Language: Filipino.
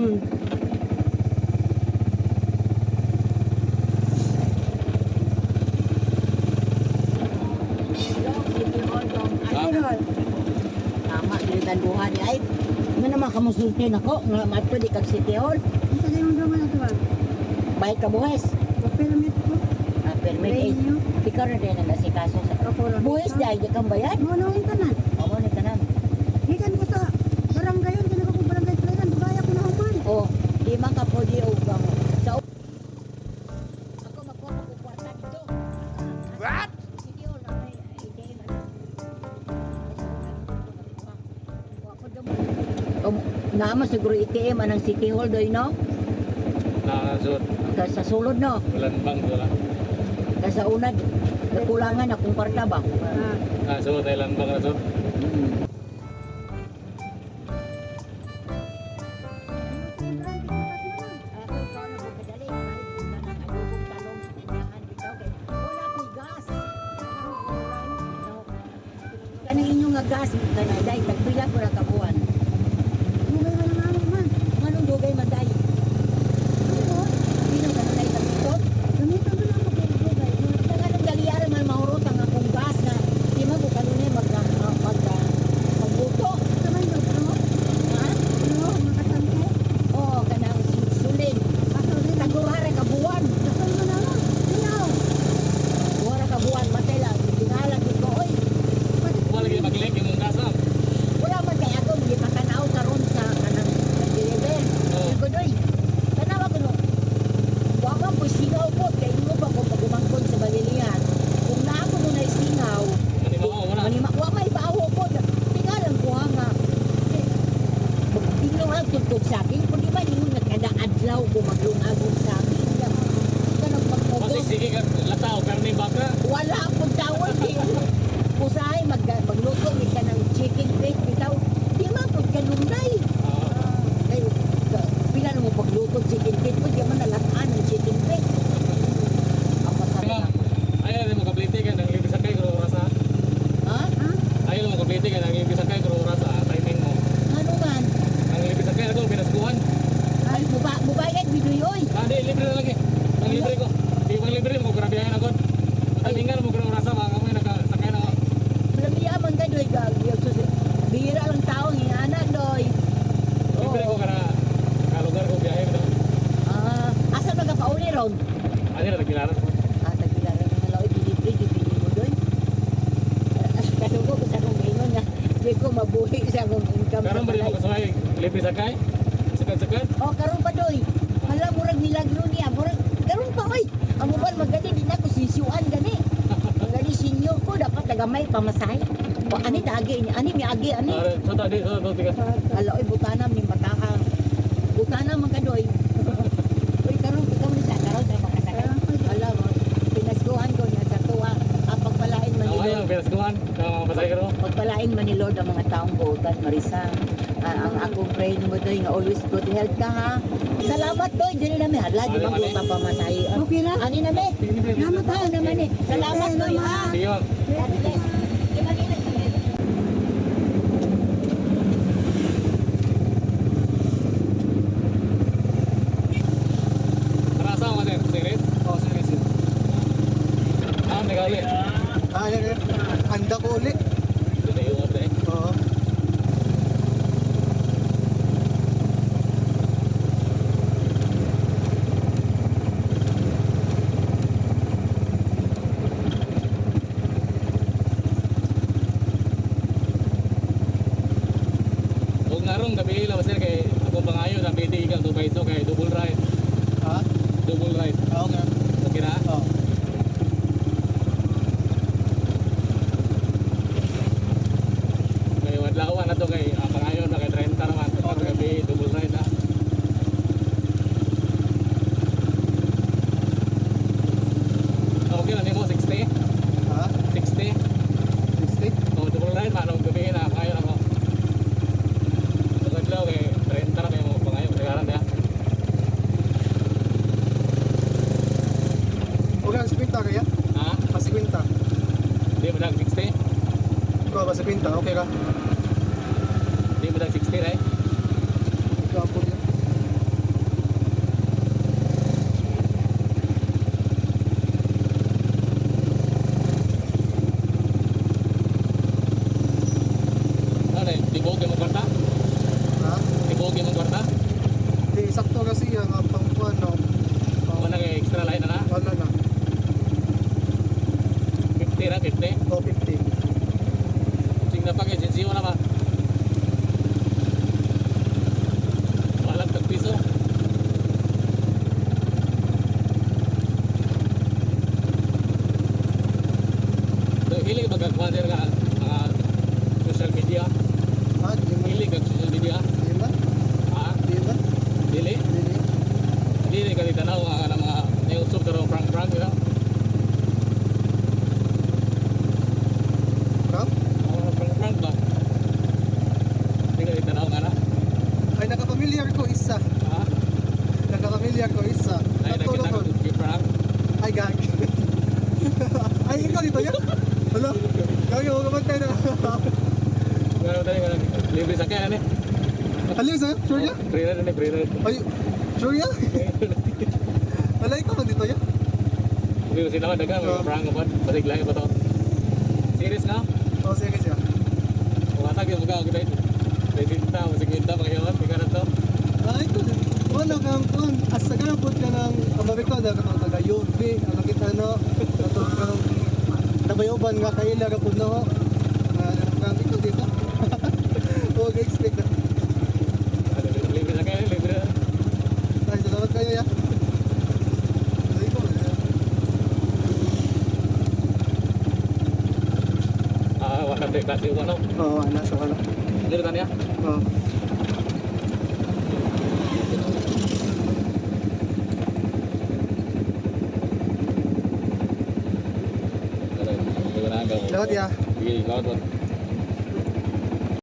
Tama, dilitan duha di ay. Ano naman kamusultin ako, nga mato di kag City Hall. Ang sa limang naman ito ba? Bayad ka buhes. Permit ko. Permit eh. Ikaw na din ang asikaso sa buhes di ay di kang bayad. Ano yung tanan? Amo ni tanan. Ikan ko sa barangay yun, kaya ko barangay Tulayan, bugaya ko na human. Oh, di man ka pwede og sa ako magkuha ko kwarta dito. What? City Hall na may ID man. Naman siguro ATM anang City Hall doy no? Nasud. Sa sulod no? Bulan bang wala. Sa unad nakulangan akong kwarta ba? Nasud Thailand bang nasud. Kanang inyong nga gas kanay day tagpila ko ra ka buwan. Bugay man ang amin man. Nganong dugay man day? Pino ka na day tagpito? Gamit ang mga bugay. Nganong daliara man mahurotang akong gas na di man ko kanunay magbuto. Kamay daw, ano? Ha? Ano? Makatampo? Oo, kanang sulin. Tagurara ka buwan. Kasal mo na lang. Ayaw. Buwara ka buwan matay lang. Tingalan ko oy. Wala lagi maglek yung gasa. Wala man kay ako hindi pa tanaw karon sa kanang deliver. Ko doy. Tanaw ko no. Wa man po singaw po kay mo ba ko pagumangkon sa balilihan. Kung na ako no na singaw, Hindi mo wala. manima wa may bawo po. Tingalan ko nga. Tingnan lang tugtog sa akin kun di ba ninyo kada adlaw ko maglungagong sa akin. Kanang Kasi pagpugos. sige ka lataw karne baka. Wala akong tawag eh. Usahay magluto ni ka ng chicken plate bitaw. Di man pud kanunay. Ay pila na mo pagluto chicken plate mo di man nalataan ng chicken plate. Ang masarap. Ayaw mo kaplite ka nang libre sakay kro rasa. Ha? Ayaw mo kaplite ka nang libre sakay kro rasa timing mo. Ano man? Ang libre sakay ako pinaskuhan. Ay bubayad bidoy. Di libre na lagi. Ang libre ko. Di mo libre mo grabiyahan ako. Tamingan mo kro rasa baka mo nakasakay na ako. Blamiya man ka doy gag. Bihira lang tao ni anak doy. Libre ko kana lugar ko biyahe mo. Asa nagapauli ron? Ano na nagkilaran mo? Tagbilaran ng malawi delivery mo doy. Kadugo ko sa kong ingon nga. Di ko mabuhi sa akong income. Karon ba di mo kasaway libre sakay? Sakad-sakad? Oh, karon pa doy. Hala murag milagro niya. Murag karon pa oy. Ang uban magani di na ko sisiuan gani. Ang gani senior ko dapat tagamay pamasahe. O ani dagi ni ani mi agi ani. So tadi so tiga. Hala oy butana mi mataka. Butana man kadoy. Oy karon ikaw ni sa karon sa makasakay. Hala mo. Pinaskuhan ko niya sa tuwa. Ang pagpalain man ni Ayaw Lord. pinaskuhan ng pasahero. Pagpalain man ni Lord ang mga taong buotan, Marisa. Ang akong pray mo doy nga always good health ka ha. Salamat doy, dili na mi hadla di man ko papamasahe. Okay na? Ani na me? Namatao naman eh. Salamat doy ha. Sige ma'am. Terasa mo sir, sigaret? Oh, sige, sige. Nagali. Yan. Handa ko ulit. Dito yung order. Oo. Huwag nga rong gabi lang sir kay ako pangayo na pwede ikaw tubay ito kay double ride. Ha? Double ride. Okay. Okay na? Oo. Kay wadlawan na to kay pangayo na kay 30 naman. Pag gabi double ride na. Okay na nimo 60? Ha? 60? 60? Oh, double ride man gabi na pangayo na ko. Pag adlaw kay 30 na may mo pangayo kagaran dia. Okay, ang 50 kaya? Ha? Pas 50. Di mo dag 60? Ikaw ba 50? Okay ka? Di mo dag 60 right? Ikaw po yun. kasi yan, pang ano, Ako na kay extra line na na. wala na. 50 na, 50. O 50. Sing na pa kay Gensiyo na ba? Walang tagpiso. So, hilig magkakwader ka mga social media. Di man. Hilig ang social media. Di man. Ha? Di man. Dili? Dili. Dili ka ditanaw ng mga nausog ka rin prank-prank, you know? Prank? Mga prank-prank ba? Hindi ka ditanaw nga na? Ay, nakapamilyar ko isa. Ha? Nakapamilyar ko isa. Ay, nakita ko yung prank. Ay, gag. Ay, ikaw dito yan? Hala? Gagi, huwag kapantay na. Pero tayo nga, libre sa kaya, eh. Alim sa'yo? Sure yan? Free ride, free ride. Ay, sure yan? Wala, ikaw man dito yan? Hindi ko sila daga, may prank ba? Batig lang ba to? Serious nga? O, sige siya. Umatag yung mga agad. Pwedinta, masigwinta, pangyawan, ikaw na to. Ay, ito din. Wala kang kung asa ka na po ka ng kamabik ko dahil ka taga Yobe. Ang nakita no, katong kang nabayoban nga kaila ka po no. Kang ikaw dito. Huwag expect na. Libre sa kaya, libre. Ay, salamat kayo ya. Ay, ikaw na. Wala tayo kasi yung ano. Oo, nasa ka na. Lirutan niya? Oo. Salamat Salamat ya. Sige, salamat po.